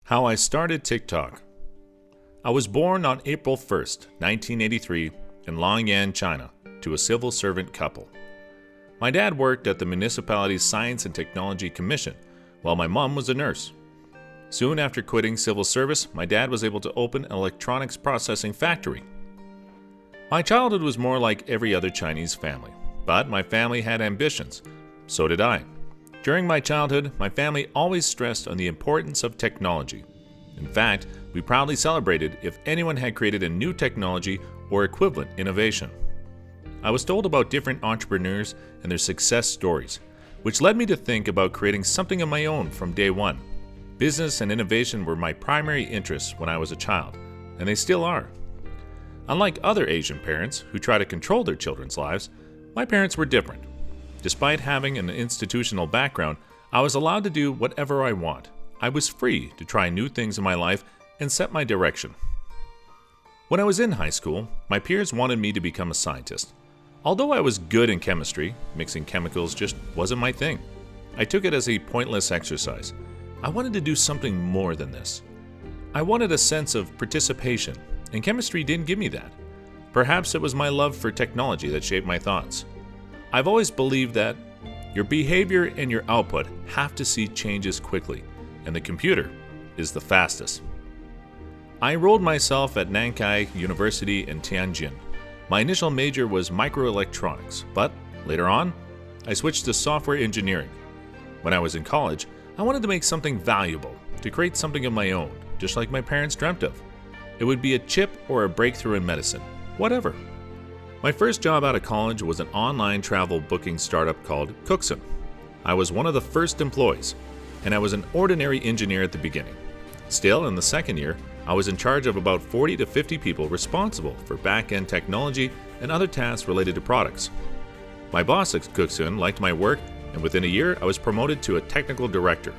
How I started TikTok. I was born on April 1st, 1983, in Longyan, China, to a civil servant couple. My dad worked at the municipality's Science and Technology Commission, while my mom was a nurse. Soon after quitting civil service, my dad was able to open an electronics processing factory. My childhood was more like every other Chinese family, but my family had ambitions. So did I. During my childhood, my family always stressed on the importance of technology. In fact, we proudly celebrated if anyone had created a new technology or equivalent innovation. I was told about different entrepreneurs and their success stories, which led me to think about creating something of my own from day one. Business and innovation were my primary interests when I was a child, and they still are. Unlike other Asian parents who try to control their children's lives, my parents were different. Despite having an institutional background, I was allowed to do whatever I want. I was free to try new things in my life and set my direction. When I was in high school, my peers wanted me to become a scientist. Although I was good in chemistry, mixing chemicals just wasn't my thing. I took it as a pointless exercise. I wanted to do something more than this. I wanted a sense of participation, and chemistry didn't give me that. Perhaps it was my love for technology that shaped my thoughts. I've always believed that your behavior and your output have to see changes quickly, and the computer is the fastest. I enrolled myself at Nankai University in Tianjin. My initial major was microelectronics, but later on, I switched to software engineering. When I was in college, I wanted to make something valuable, to create something of my own, just like my parents dreamt of. It would be a chip or a breakthrough in medicine, whatever. My first job out of college was an online travel booking startup called Cookson. I was one of the first employees, and I was an ordinary engineer at the beginning. Still, in the second year, I was in charge of about 40 to 50 people responsible for back-end technology and other tasks related to products. My boss at Cookson liked my work, and within a year, I was promoted to a technical director.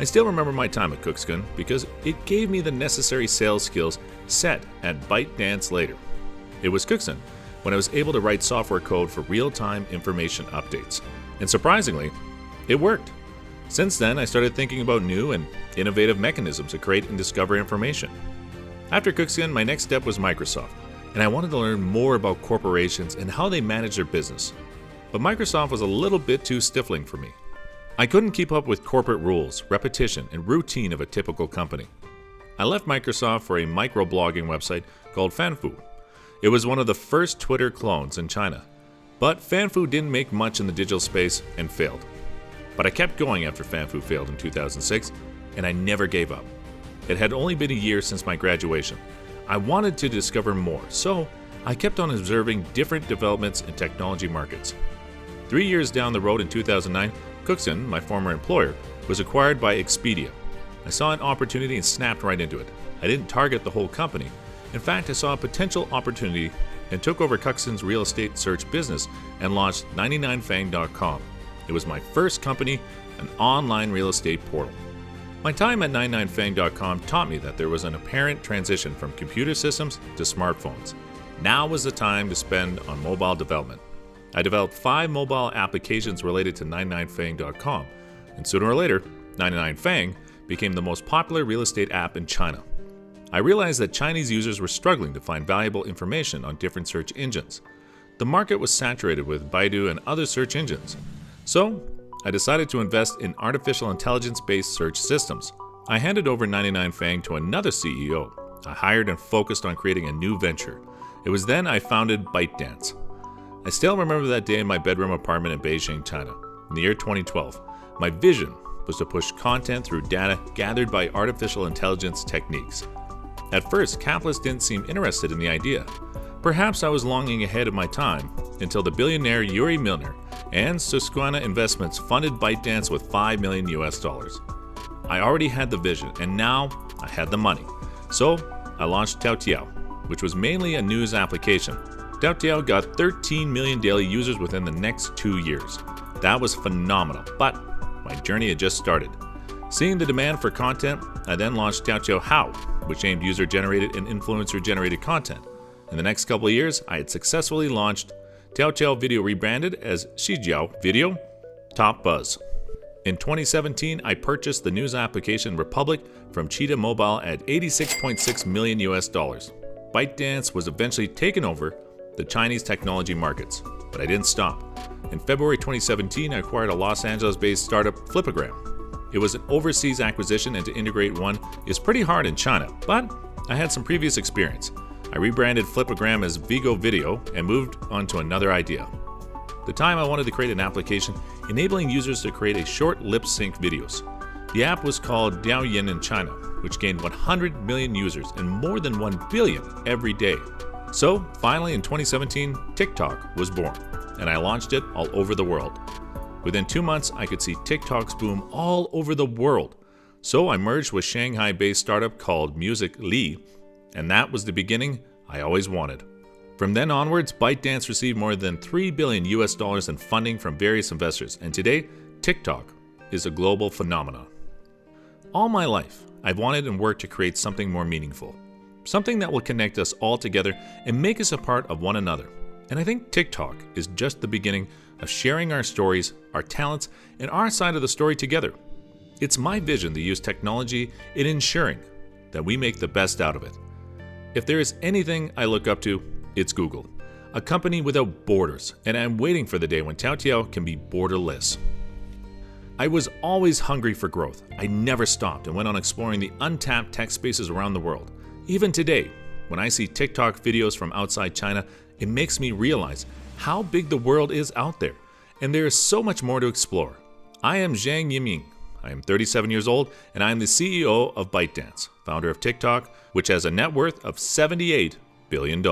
I still remember my time at Cookson because it gave me the necessary sales skills set at ByteDance later. It was Cookson when I was able to write software code for real-time information updates. And surprisingly, it worked. Since then, I started thinking about new and innovative mechanisms to create and discover information. After Cookson, my next step was Microsoft, and I wanted to learn more about corporations and how they manage their business. But Microsoft was a little bit too stifling for me. I couldn't keep up with corporate rules, repetition, and routine of a typical company. I left Microsoft for a microblogging website called Fanfu. It was one of the first Twitter clones in China, but Fanfu didn't make much in the digital space and failed. But I kept going after Fanfu failed in 2006, and I never gave up. It had only been a year since my graduation. I wanted to discover more, so I kept on observing different developments in technology markets. 3 years down the road in 2009, Cookson, my former employer, was acquired by Expedia. I saw an opportunity and snapped right into it. I didn't target the whole company. In fact, I saw a potential opportunity and took over Cookson's real estate search business and launched 99fang.com. It was my first company, an online real estate portal. My time at 99fang.com taught me that there was an apparent transition from computer systems to smartphones. Now was the time to spend on mobile development. I developed 5 mobile applications related to 99fang.com, and sooner or later, 99fang became the most popular real estate app in China. I realized that Chinese users were struggling to find valuable information on different search engines. The market was saturated with Baidu and other search engines. So, I decided to invest in artificial intelligence-based search systems. I handed over 99fang to another CEO. I hired and focused on creating a new venture. It was then I founded ByteDance. I still remember that day in my bedroom apartment in Beijing, China, in the year 2012. My vision was to push content through data gathered by artificial intelligence techniques. At first, capitalists didn't seem interested in the idea. Perhaps I was longing ahead of my time until the billionaire Yuri Milner and Susquehanna Investments funded ByteDance with $5 million. I already had the vision, and now I had the money. So I launched Toutiao, which was mainly a news application. Toutiao got 13 million daily users within the next 2 years. That was phenomenal, but my journey had just started. Seeing the demand for content, I then launched Toutiao How, which aimed user-generated and influencer-generated content. In the next couple of years, I had successfully launched Toutiao Video rebranded as Xijiao Video, Top Buzz. In 2017, I purchased the news application Republic from Cheetah Mobile at $86.6 million US. ByteDance was eventually taken over the Chinese technology markets, but I didn't stop. In February 2017, I acquired a Los Angeles-based startup, Flipagram. It was an overseas acquisition, and to integrate one is pretty hard in China, but I had some previous experience. I rebranded Flipagram as Vigo Video and moved on to another idea. At the time, I wanted to create an application enabling users to create a short lip-sync videos. The app was called Douyin in China, which gained 100 million users and more than 1 billion every day. So finally in 2017, TikTok was born, and I launched it all over the world. Within 2 months, I could see TikTok's boom all over the world. So I merged with Shanghai-based startup called Musical.ly, and that was the beginning I always wanted. From then onwards, ByteDance received more than $3 billion US in funding from various investors, and today, TikTok is a global phenomenon. All my life, I've wanted and worked to create something more meaningful. Something that will connect us all together and make us a part of one another. And I think TikTok is just the beginning of sharing our stories, our talents, and our side of the story together. It's my vision to use technology in ensuring that we make the best out of it. If there is anything I look up to, it's Google, a company without borders, and I'm waiting for the day when Taotiao can be borderless. I was always hungry for growth. I never stopped and went on exploring the untapped tech spaces around the world. Even today, when I see TikTok videos from outside China, it makes me realize how big the world is out there, and there is so much more to explore. I am Zhang Yiming. I am 37 years old, and I am the CEO of ByteDance, founder of TikTok, which has a net worth of $78 billion.